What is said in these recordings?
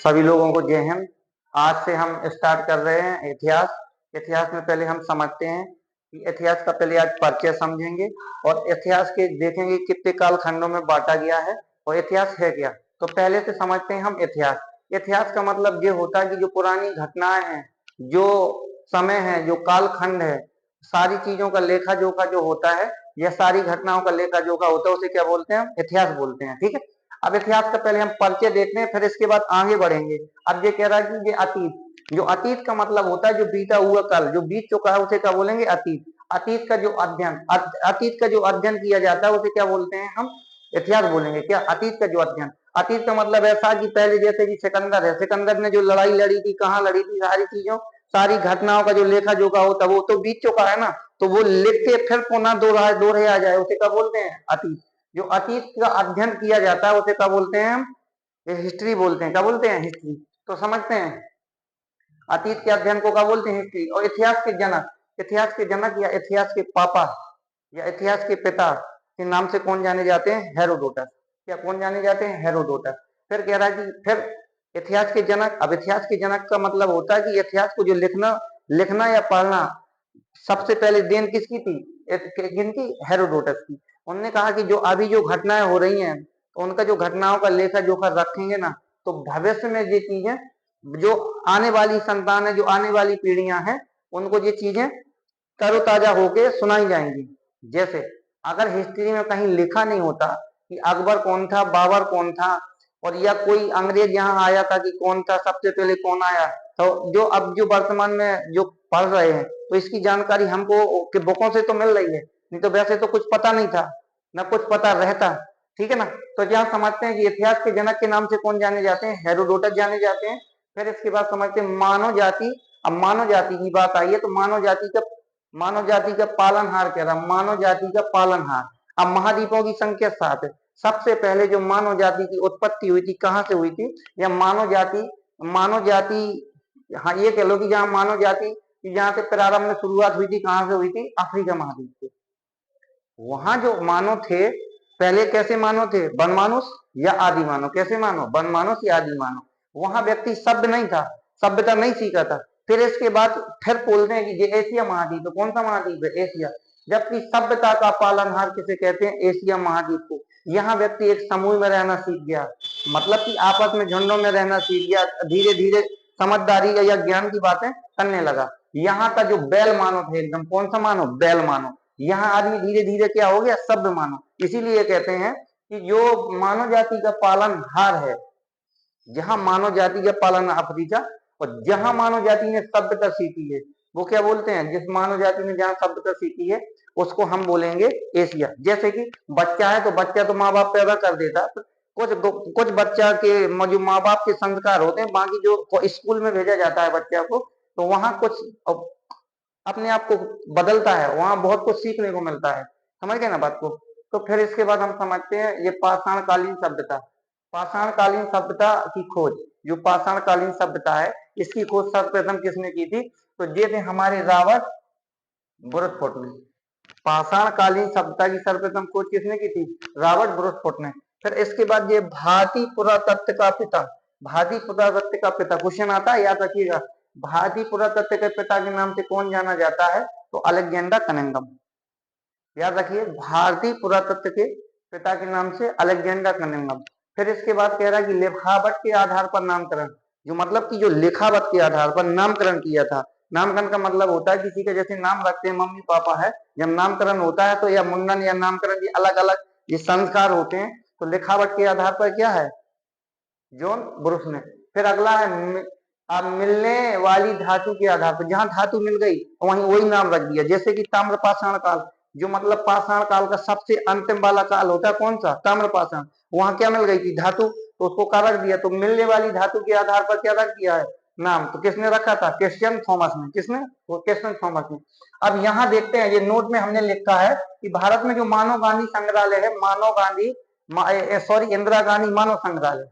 सभी लोगों को जय हिंद। आज से हम स्टार्ट कर रहे हैं इतिहास। इतिहास में पहले हम समझते हैं कि इतिहास का पहले आज परिचय समझेंगे और इतिहास के देखेंगे कितने कालखंडों में बांटा गया है और इतिहास है क्या। तो पहले से समझते हैं हम इतिहास। इतिहास का मतलब ये होता है कि जो पुरानी घटनाएं हैं, जो समय है, जो कालखंड है, सारी चीजों का लेखा जोखा जो होता है, यह सारी घटनाओं का लेखा जोखा होता है, उसे क्या बोलते हैं? हम इतिहास बोलते हैं। ठीक है। अब इतिहास का पहले हम परिचय देखते हैं, फिर इसके बाद आगे बढ़ेंगे। अब ये कह रहा है कि ये अतीत, जो अतीत का मतलब होता है जो बीता हुआ कल, जो बीत चुका है उसे क्या बोलेंगे? अतीत। अतीत का जो अध्ययन, अतीत का जो अध्ययन किया जाता है उसे क्या बोलते हैं? हम इतिहास बोलेंगे। क्या? अतीत का जो अध्ययन। अतीत का मतलब ऐसा कि पहले जैसे कि सिकंदर है, सिकंदर ने जो लड़ाई लड़ी थी, कहाँ लड़ी थी, सारी चीजों, सारी घटनाओं का जो लेखा जोखा होता है वो तो बीत चुका है ना, तो वो लिख के फिर पुनः दोहराए आ जाए उसे क्या बोलते हैं? अतीत। जो अतीत का अध्ययन किया जाता है उसे क्या बोलते हैं? हम हिस्ट्री बोलते हैं। क्या बोलते हैं? हिस्ट्री। तो समझते हैं अतीत के अध्ययन को क्या बोलते हैं? हिस्ट्री। और इतिहास के जनक, इतिहास के जनक या इतिहास के पापा या इतिहास के पिता के नाम से कौन जाने जाते हैं? हेरोडोटस। क्या कौन जाने जाते हैं? हेरोडोटस। फिर कह रहा है कि फिर इतिहास के जनक। अब इतिहास के जनक का मतलब होता है कि इतिहास को जो लिखना लिखना या पढ़ना सबसे पहले देन किसकी थी? किनकी? हेरोडोटस की। उन्होंने कहा कि जो अभी जो घटनाएं हो रही हैं, तो उनका जो घटनाओं का लेखा जोखा रखेंगे ना, तो भविष्य में ये चीजें, जो आने वाली संतान है, जो आने वाली पीढ़ियां हैं, उनको ये चीजें तरोताजा होके सुनाई जाएंगी। जैसे अगर हिस्ट्री में कहीं लिखा नहीं होता कि अकबर कौन था, बाबर कौन था, और या कोई अंग्रेज यहाँ आया था कि कौन था, सबसे पहले कौन आया, तो जो अब जो वर्तमान में जो पढ़ रहे हैं, तो इसकी जानकारी हमको कि बुकों से तो मिल रही है, नहीं तो वैसे तो कुछ पता नहीं था, ना कुछ पता रहता। ठीक है ना। तो यहाँ समझते हैं कि इतिहास के जनक के नाम से कौन जाने जाते हैं? हेरोडोटस जाने जाते हैं। फिर इसके बाद समझते हैं मानव जाति। अब मानव जाति की बात आई है तो मानव जाति का पालनहार कह रहा, मानव जाति का पालनहार। अब महाद्वीपों की संख्या 7 है। सबसे पहले जो मानव जाति की उत्पत्ति हुई थी, कहाँ से हुई थी? या मानव जाति, हाँ ये कह लो कि जहाँ मानव जाति जहाँ से प्रारंभ में शुरुआत हुई थी, कहाँ से हुई थी? अफ्रीका महाद्वीप से। वहां जो मानव थे, पहले कैसे मानव थे? वन मानुष या आदि मानव? कैसे मानव? वन मानुष या आदि मानव। वहां व्यक्ति सभ्य नहीं था, सभ्यता नहीं सीखा था। फिर इसके बाद फिर बोलते हैं कि ये एशिया महाद्वीप है। कौन सा महाद्वीप है? एशिया। जबकि सभ्यता का पालनहार किसे कहते हैं? एशिया महाद्वीप को। यहाँ व्यक्ति एक समूह में रहना सीख गया, मतलब कि आपस में झुंडों में रहना सीख गया, धीरे धीरे समझदारी या ज्ञान की बातें करने लगा। यहाँ का जो बैल मानव थे, एकदम कौन सा मानव? बैल मानव। यहाँ आदमी धीरे धीरे क्या हो गया? सभ्य मानव। इसीलिए कहते हैं कि जो मानव जाति का पालनहार है, जहां मानव जाति का पालन अफ्रीका, और जहां मानव जाति ने सभ्यता सीखी है वो क्या बोलते हैं? जिस मानव जाति ने जहां सभ्यता सीखी है उसको हम बोलेंगे एशिया। जैसे कि बच्चा है तो बच्चा तो माँ बाप पैदा कर देता, तो कुछ बच्चा के जो माँ बाप के संस्कार होते हैं, बाकी जो स्कूल में भेजा जाता है बच्चा को, तो वहां कुछ अपने आप को बदलता है, वहां बहुत कुछ सीखने को मिलता है। समझ गए ना बात को। तो फिर इसके बाद हम समझते हैं ये पाषाणकालीन सभ्यता। पाषाणकालीन सभ्यता की खोज, जो पाषाणकालीन सभ्यता है इसकी खोज सर्वप्रथम किसने की थी? तो ये थे हमारे रॉबर्ट ब्रूथफोर्ट ने। पाषाणकालीन सभ्यता की सर्वप्रथम खोज किसने की थी? रॉबर्ट ब्रूथफोर्ट ने। फिर इसके बाद ये भारतीय पुरातत्व का पिता, भारतीय पुरातत्व का पिता, क्वेश्चन आता है याद रखिएगा। भारतीय पुरातत्व के पिता के नाम से कौन जाना जाता है? तो अलेक्जेंडर कनिंघम। याद रखिए, भारतीय पुरातत्व के पिता के नाम से अलेक्जेंडर कनिंघम। फिर इसके बाद कह रहा है कि लिखावट के आधार पर नामकरण, जो मतलब कि जो लिखावट के आधार पर नामकरण किया था। नामकरण का मतलब होता है किसी का जैसे नाम रखते हैं, मम्मी पापा है, जब नामकरण होता है तो या मुंडन या नामकरण, ये अलग अलग ये संस्कार होते हैं। तो लिखावट के आधार पर क्या है? जॉन ब्रूस ने। फिर अगला है अब मिलने वाली धातु के आधार पर, जहां धातु मिल गई वहीं वही नाम रख दिया। जैसे कि ताम्रपाषाण काल, जो मतलब पाषाण काल का सबसे अंतिम वाला काल होता है, कौन सा? ताम्रपाषाण। वहां क्या मिल गई थी? धातु, तो उसको क्या रख दिया? तो मिलने वाली धातु के आधार पर क्या रख दिया है? नाम। तो किसने रखा था? क्रिश्चियन थॉमस ने। किसने? वो क्रिश्चियन थॉमस ने। अब यहाँ देखते हैं, ये नोट में हमने लिखा है कि भारत में जो मानव गांधी संग्रहालय है, मानव गांधी सॉरी इंदिरा गांधी मानव संग्रहालय,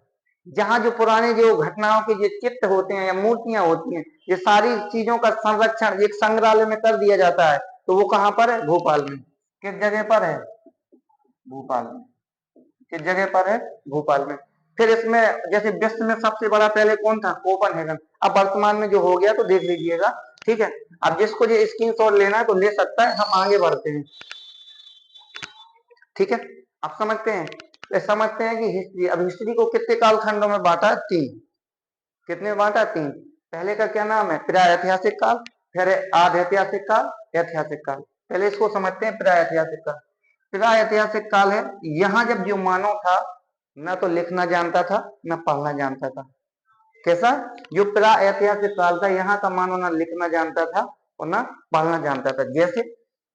जहां जो पुराने जो घटनाओं के जो चित्र होते हैं या मूर्तियां होती हैं, ये सारी चीजों का संरक्षण एक संग्रहालय में कर दिया जाता है। तो वो कहाँ पर है? भोपाल में। किस जगह पर है? भोपाल में। किस जगह पर है? भोपाल में। फिर इसमें जैसे विश्व में सबसे बड़ा पहले कौन था, कोपनहेगन। अब वर्तमान में जो हो गया तो देख लीजिएगा, ठीक है। अब जिसको ये स्क्रीनशॉट लेना है तो ले सकता है, हम आगे बढ़ते हैं, ठीक है। अब समझते हैं, समझते हैं कि हिस्ट्री। अब हिस्ट्री को कितने कालखंडों में बांटा, 3। कितने में बांटा, 3। पहले का क्या नाम है, प्रागैतिहासिक काल, फिर आधि ऐतिहासिक काल, ऐतिहासिक काल। पहले इसको समझते हैं, प्रागैतिहासिक काल। प्रागैतिहासिक काल है, यहाँ जब जो मानव था न तो लिखना जानता था न पढ़ना जानता था। कैसा, जो प्रागैतिहासिक काल था, यहाँ का मानव न लिखना जानता था और न पढ़ना जानता था। जैसे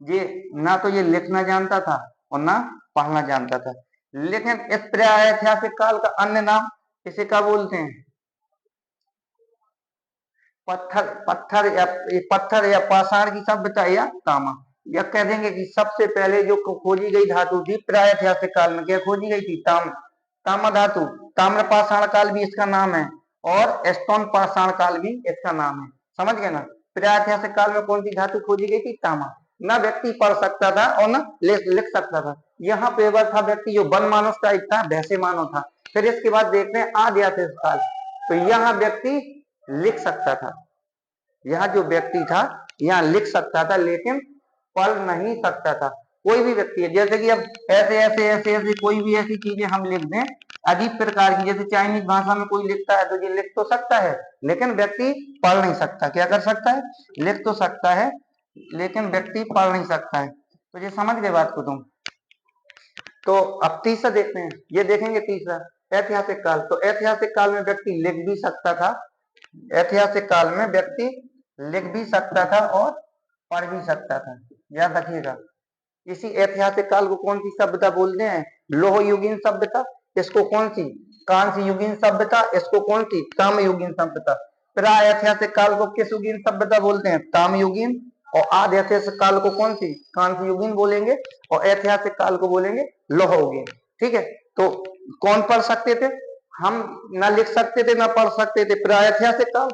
ये ना तो ये लिखना जानता था और ना पढ़ना जानता था। लेकिन इस प्रागैतिहासिक काल का अन्य नाम इसे क्या बोलते हैं, पत्थर या पाषाण की सभ्यता या तामा। या कह देंगे कि सबसे पहले जो खोजी गई धातु थी प्रागैतिहासिक काल में, क्या खोजी गई थी, तामा धातु। ताम्र पाषाण काल भी इसका नाम है और स्टोन पाषाण काल भी इसका नाम है। समझ गए ना। प्रागैतिहासिक काल में कौन सी धातु खोजी गई थी, तामा। न व्यक्ति पढ़ सकता था और न लिख सकता था। यहाँ पेवर था व्यक्ति जो वन मानव टाइप था, वैसे मानव था। फिर इसके बाद देखते हैं आदिवासी काल, तो यहाँ व्यक्ति लिख सकता था। यहाँ जो व्यक्ति था यहाँ लिख सकता था लेकिन पढ़ नहीं सकता था। कोई भी व्यक्ति है, जैसे कि अब ऐसे कोई भी ऐसी चीजें हम लिख दें अजीब प्रकार की, जैसे चाइनीज भाषा में कोई लिखता है तो ये लिख तो सकता है लेकिन व्यक्ति पढ़ नहीं सकता। क्या कर सकता है, लिख तो सकता है लेकिन व्यक्ति पढ़ नहीं सकता है। तो ये समझ गए बात को तुम। तो अब तीसरा देखते हैं, ये देखेंगे तीसरा, ऐतिहासिक काल। तो ऐतिहासिक काल में व्यक्ति लिख भी सकता था, ऐतिहासिक काल में व्यक्ति लिख भी सकता था और पढ़ भी सकता था। याद रखिएगा। इसी ऐतिहासिक काल को कौन सी सभ्यता बोलते हैं, लोह युगीन सभ्यता। इसको कौन सी, कांस्य युगीन सभ्यता। इसको कौन सी, ताम्र युगीन सभ्यता। प्रागैतिहासिक काल को किस युगीन सभ्यता बोलते हैं, ताम्र युगीन। और आधि ऐतिहासिक काल को कौन सी, कांस्य युगीन बोलेंगे। और ऐतिहासिक काल को बोलेंगे लोह युगीन। ठीक है। तो कौन पढ़ सकते थे, हम ना लिख सकते थे ना पढ़ सकते थे, प्रागैतिहासिक काल।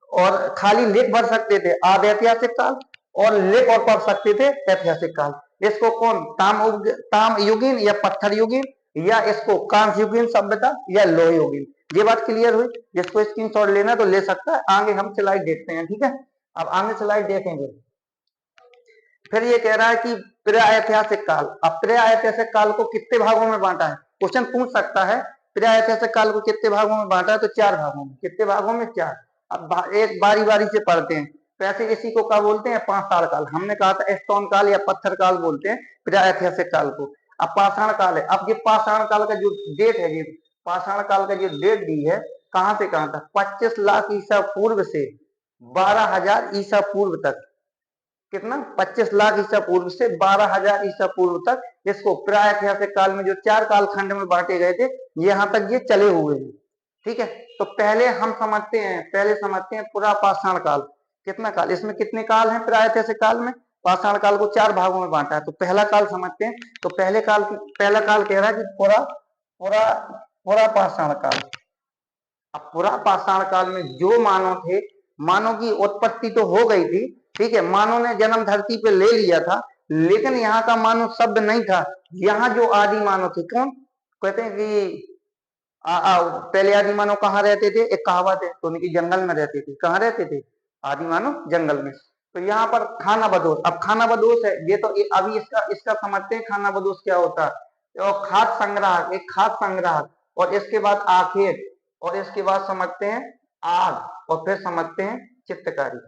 और खाली लिख भर सकते थे, आधि ऐतिहासिक काल। और लिख और पढ़ सकते थे, ऐतिहासिक काल। इसको कौन, ताम युगीन या पत्थर युगीन, या इसको कांस्य युगीन सभ्यता या लोह युगीन। ये बात क्लियर हुई। जिसको स्क्रीनशॉट लेना तो ले सकता है। आगे हम स्लाइड देखते हैं, ठीक है। अब आगे स्लाइड देखेंगे। फिर ये कह रहा है कि प्रागैतिहासिक काल। अब प्रागैतिहासिक काल को कितने भागों में बांटा है, क्वेश्चन पूछ सकता है। प्रागैतिहासिक काल को कितने भागों में बांटा है, तो 4 भागों में। कितने भागों में, 4। अब एक बारी बारी से पढ़ते हैं। वैसे इसी को क्या बोलते हैं, पाषाण काल। हमने कहा था स्टोन काल या पत्थर काल बोलते हैं प्रागैतिहासिक काल को। अब पाषाण काल है। अब ये पाषाण काल का जो डेट है, ये पाषाण काल का जो डेट दी है, कहां से कहां तक, 25 लाख ईसा पूर्व से 12,000 ईसा पूर्व तक। कितना, 25 लाख ईसा पूर्व से 12,000 ईसा पूर्व तक। इसको प्रागैतिहासिक काल में जो 4 कालखंड में बांटे गए थे, यहाँ तक ये चले हुए हैं। ठीक है। तो पहले हम समझते हैं पुरापाषाण काल। कितना काल, इसमें कितने काल हैं प्रागैतिहासिक काल में, पाषाण काल को 4 भागों में बांटा है। तो पहला काल समझते हैं। तो पहला काल कह रहा है कि पुरापाषाण काल। अब पुरापाषाण काल में जो मानव थे, मानव की उत्पत्ति तो हो गई थी, ठीक है, मानव ने जन्म धरती पे ले लिया था, लेकिन यहाँ का मानव शब्द नहीं था। यहाँ जो आदि मानव थे, कौन, कहते हैं कि पहले आदि मानव कहाँ रहते थे, एक कहावत है, तो उनकी जंगल में रहते थे। कहाँ रहते थे, आदि मानव जंगल में। तो यहाँ पर खाना बदोश। अब खाना बदोश है ये, तो अभी इसका समझते हैं खाना बदोश क्या होता है। तो खाद्य संग्राहक, एक खाद्य संग्राहक। और इसके बाद आखेट, और इसके बाद समझते हैं आग, और फिर समझते हैं चित्रकारी।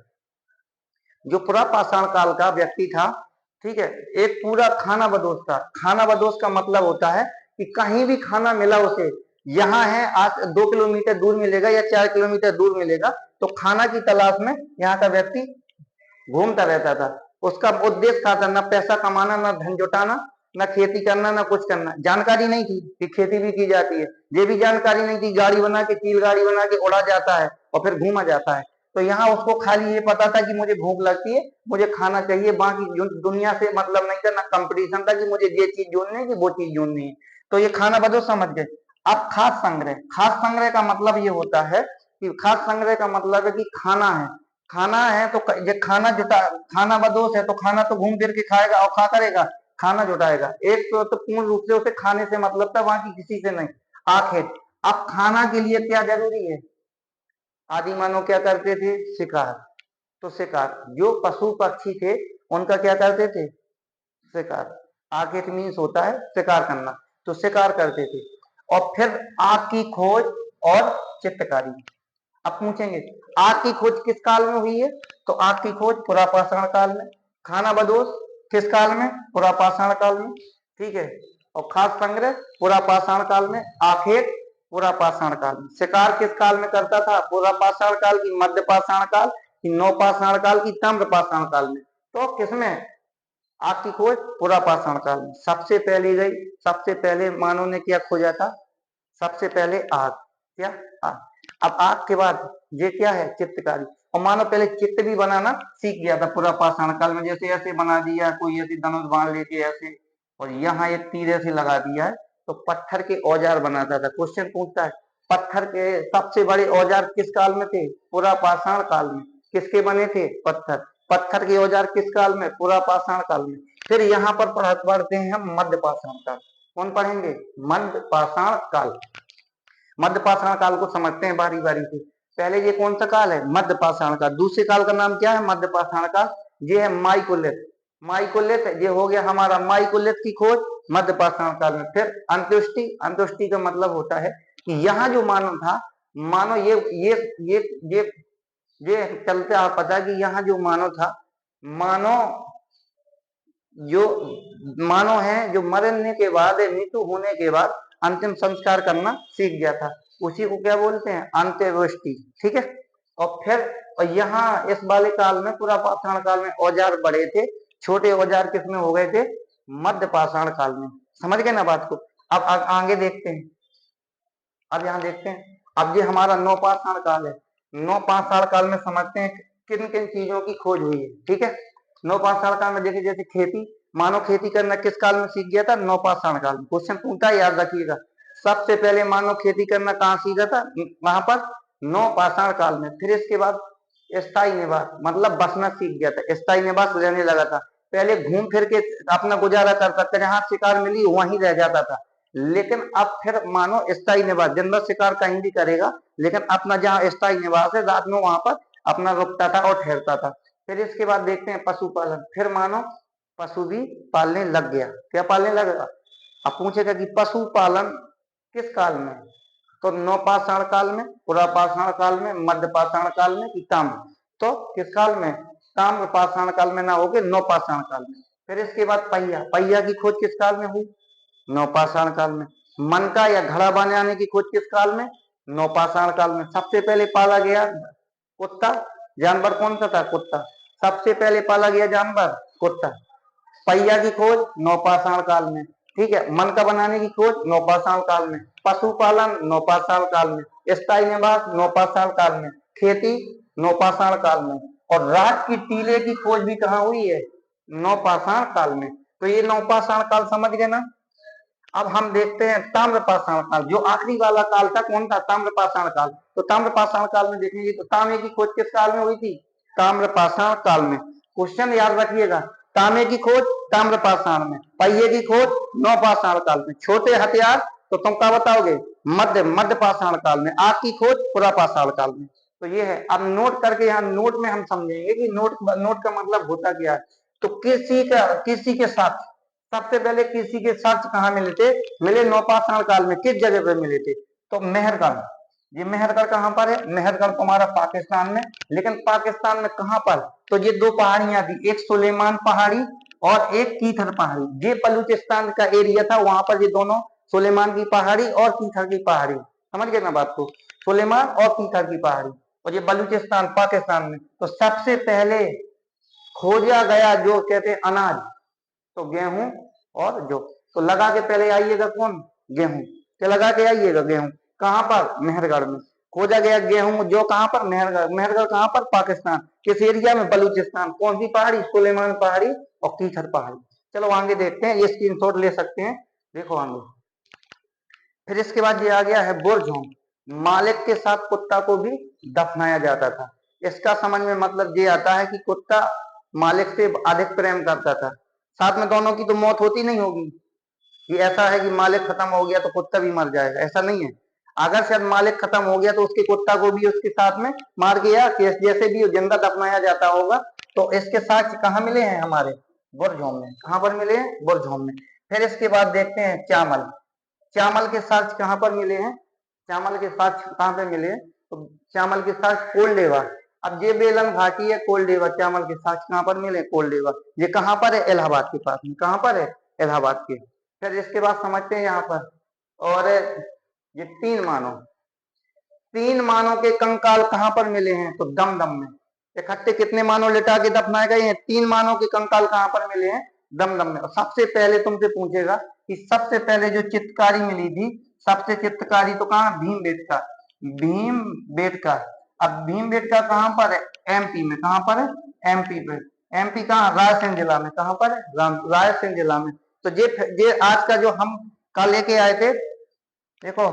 जो पुरापाषाण काल का व्यक्ति था, ठीक है, एक पूरा खाना बदोश था। खाना बदोश का मतलब होता है कि कहीं भी खाना मिला उसे, यहाँ है आज 2 किलोमीटर दूर मिलेगा या 4 किलोमीटर दूर मिलेगा, तो खाना की तलाश में यहाँ का व्यक्ति घूमता रहता था। उसका उद्देश्य क्या था, ना पैसा कमाना, ना धन जुटाना, ना खेती करना, ना कुछ करना। जानकारी नहीं थी कि खेती भी की जाती है, ये भी जानकारी नहीं थी गाड़ी बना के, चील गाड़ी बना के उड़ा जाता है और फिर घूमा जाता है। तो यहाँ उसको खाली ये पता था कि मुझे भूख लगती है, मुझे खाना चाहिए, बाकी दुनिया से मतलब नहीं था, ना कंपटीशन था कि मुझे ये चीज जोड़नी है कि वो चीज जोड़नी है। तो ये खाना बदो समझ गए। अब खाद्य संग्रह, खाद्य संग्रह का मतलब ये होता है कि खाद्य संग्रह का मतलब है कि खाना है तो ये खाना बदोश है, तो खाना तो घूम फिर के खाएगा और खा करेगा, खाना जुटाएगा। एक तो पूर्ण रूप से उसे खाने से मतलब था, बाकी किसी से नहीं। आखेट, अब खाना के लिए क्या जरूरी है? आदि मानव क्या करते थे? शिकार। तो शिकार, जो पशु पक्षी थे उनका क्या करते थे? शिकार। आर्किट मीन्स होता है शिकार करना, तो शिकार करते थे। और फिर आग की खोज और चित्रकारी। अब पूछेंगे आग की खोज किस काल में हुई है? तो आग की खोज पुरापाषाण काल में। खाना बदोश किस काल में? पुरापाषाण काल में। ठीक है। और खाद्य संग्रह पुरापाषाण काल में। आखेट पुरापाषाण काल में। शिकार किस काल में करता था? पुरापाषाण काल की, मध्यपाषाण काल की, नवपाषाण काल की, ताम्रपाषाण काल में। तो किसमें? आग की खोज पुरापाषाण काल में सबसे पहले गई। सबसे पहले मानव ने क्या खोजा था? सबसे पहले आग। क्या? आग। अब आग के बाद ये क्या है? चित्रकारी। और मानव पहले चित्र भी बनाना सीख गया था पुरापाषाण काल में। जैसे ऐसे बना दिया, कोई ऐसे धनुष बाण लेके ऐसे, और यहाँ एक तीर ऐसे लगा दिया है, तो पत्थर के औजार बनाता था। क्वेश्चन पूछता है पत्थर के सबसे बड़े औजार किस काल में थे? पुरापाषाण काल में। किसके बने थे? पत्थर। पत्थर के औजार किस काल में? पुरापाषाण काल में। फिर यहाँ पर पढ़ते हैं हम मध्यपाषाण काल। कौन पढ़ेंगे? मध्यपाषाण काल। मध्यपाषाण काल को समझते हैं बारी बारी से। पहले ये कौन सा काल है? मध्यपाषाण काल। दूसरे काल का नाम क्या है? मध्यपाषाण काल। ये है माइकोलिथ। माइकोलिथ ये हो गया हमारा माइकोलिथ की खोज मध्यपाषाण काल में। फिर अंत्येष्टि। अंत्येष्टि का मतलब होता है कि यहाँ जो मानव था, मानो ये चलते आ पता कि यहाँ जो मानव था, मानव जो मानव है, जो मरने के बाद, मृत्यु होने के बाद अंतिम संस्कार करना सीख गया था। उसी को क्या बोलते हैं? अंत्येष्टि। ठीक है। और फिर और यहाँ इस वाले काल में, पुरापाषाण काल में औजार बड़े थे, छोटे औजार किसमें हो गए थे? मध्यपाषाण काल में। समझ गए ना बात को? अब आगे देखते हैं। अब यहाँ देखते हैं, अब ये हमारा नवपाषाण काल है। नवपाषाण काल में समझते हैं किन किन चीजों की खोज हुई है। ठीक है। नवपाषाण काल में देखिए, जैसे खेती, मानव खेती करना किस काल में सीख गया था? नवपाषाण काल में। क्वेश्चन पूछता है, याद रखिएगा। सबसे पहले मानव खेती करना कहाँ सीखा था? वहां पर नवपाषाण काल में। फिर इसके बाद स्थायी निवास, मतलब बसना सीख गया था, स्थायी निवास रहने लगा था। पहले घूम फिर के अपना गुजारा कर सकता, जहां शिकार मिली वहीं रह जाता था। लेकिन अब फिर मानो स्थायी निवास, दिन भर शिकार कहीं भी करेगा, लेकिन अपना जहाँ स्थायी निवास है, रात में वहां पर अपना रुकता था और ठहरता था। फिर इसके बाद देखते हैं पशुपालन। फिर मानो पशु भी पालने लग गया। क्या पालने लगा? अब पूछेगा कि पशुपालन किस काल में? तो नवपाषाण काल में, पुरापाषाण काल में, मध्यपाषाण काल में, कि ताम्र? तो किस काल में? ताम्रपाषाण काल में ना होके नवपाषाण काल में। फिर इसके बाद पहिया। पहिया की खोज किस काल में हुई? नवपाषाण काल में। मनका या घड़ा बनाने की खोज किस काल में? नवपाषाण काल में। सबसे पहले पाला गया कुत्ता। जानवर कौन सा था? कुत्ता। सबसे पहले पाला गया जानवर कुत्ता। पहिया की खोज नवपाषाण काल में। ठीक है। मनका बनाने की खोज नवपाषाण काल में। पशुपालन नवपाषाण काल में। स्थायी निवास नवपाषाण काल में। खेती नवपाषाण काल में। और रात की टीले की खोज भी कहाँ हुई है? नवपाषाण काल में। तो ये नवपाषाण काल समझ गए ना? अब हम देखते हैं ताम्रपाषाण काल। जो आखिरी वाला काल था कौन था? ताम्रपाषाण काल। तो ताम्रपाषाण काल में देखेंगे तो तांबे की खोज किस काल में हुई थी? ताम्रपाषाण काल में। क्वेश्चन याद रखिएगा, तांबे की खोज ताम्रपाषाण में, पहिए की खोज नवपाषाण काल में, छोटे हथियार तो तुम क्या बताओगे? मध्यपाषाण काल में, आग की खोज पुरापाषाण काल में। तो ये है। अब नोट करके, यहाँ नोट में हम समझेंगे कि नोट का मतलब होता क्या है। तो किसी के साथ, सबसे पहले किसी के साक्ष्य कहाँ मिले थे? मिले नवपाषाण काल में। किस जगह पे मिले थे? तो मेहरगढ़। ये मेहरगढ़ कहाँ पर है? मेहरगढ़ तुम्हारा पाकिस्तान में। लेकिन पाकिस्तान में कहाँ पर? तो ये दो पहाड़ियां थी, एक सुलेमान पहाड़ी और एक कीथर पहाड़ी। ये बलूचिस्तान का एरिया था, वहां पर ये दोनों, सुलेमान की पहाड़ी और कीथर की पहाड़ी। समझ गए ना बात को? सुलेमान और कीथर की पहाड़ी, और ये बलूचिस्तान पाकिस्तान में। तो सबसे पहले खोजा गया जो कहते हैं अनाज, तो गेहूं और जौ। तो लगा के पहले आइएगा कौन? गेहूं। क्या लगा के आइएगा? गेहूं। कहां पर? मेहरगढ़ में। खोजा गया गेहूं जो कहां पर? मेहरगढ़। मेहरगढ़ कहां पर? पाकिस्तान। किस एरिया में? बलूचिस्तान। कौन सी पहाड़ी? सुलेमान पहाड़ी और कीथर पहाड़ी। चलो आगे देखते हैं, ये स्क्रीनशॉट ले सकते हैं, देखो आगे। फिर इसके बाद ये आ गया है बुरझों। मालिक के साथ कुत्ता को भी दफनाया जाता था। इसका समझ में मतलब ये आता है कि कुत्ता मालिक से अधिक प्रेम करता था। साथ में दोनों की तो मौत होती नहीं होगी। ये ऐसा है कि मालिक खत्म हो गया तो कुत्ता भी मर जाएगा, ऐसा नहीं है। अगर शायद मालिक खत्म हो गया तो उसके कुत्ता को भी उसके साथ में मार गया, जैसे भी जिंदा दफनाया जाता होगा। तो इसके साक्ष्य कहाँ मिले हैं हमारे बुरझोम में। कहाँ पर मिले हैं? बुरझोम में। फिर इसके बाद देखते हैं चामल। चामल के साक्ष्य कहाँ पर मिले हैं? चामल के साक्ष्य कहाँ पे मिले हैं? तो चामल के साक्ष्य कोलडेवा। अब ये बेलन घाटी है, कोलडेवा। चामल के साक्ष्य कहाँ पर मिले? कोलडेवा। ये कहाँ पर है? इलाहाबाद के पास में। कहाँ पर है? इलाहाबाद के। फिर इसके बाद समझते हैं यहाँ पर, और ये तीन मानव के कंकाल कहाँ पर मिले हैं? तो दमदम में। इकट्ठे कितने मानव लिटा के दफनाए गए हैं? 3 मानव के कंकाल कहाँ पर मिले हैं? दमदम में। और सबसे पहले तुमसे पूछेगा कि सबसे पहले जो चित्रकारी मिली थी, सबसे चित्रकारी तो कहाँ? भीमबेटका। भीमबेटका। अब भीमबेटका कहाँ पर है? एमपी में। कहाँ पर है? एमपी पे। एमपी कहाँ? रायसेन जिला में। कहाँ पर है? रायसेन जिला में। तो ये आज का जो हम कल लेके आए थे, देखो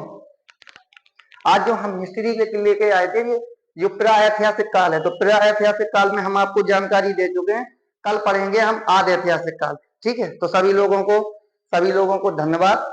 आज जो हम हिस्ट्री लेके आए थे, ये जो प्रागैतिहासिक काल है, तो प्रागैतिहासिक काल में हम आपको जानकारी दे चुके हैं। कल पढ़ेंगे हम आद ऐतिहासिक काल। ठीक है, तो सभी लोगों को धन्यवाद।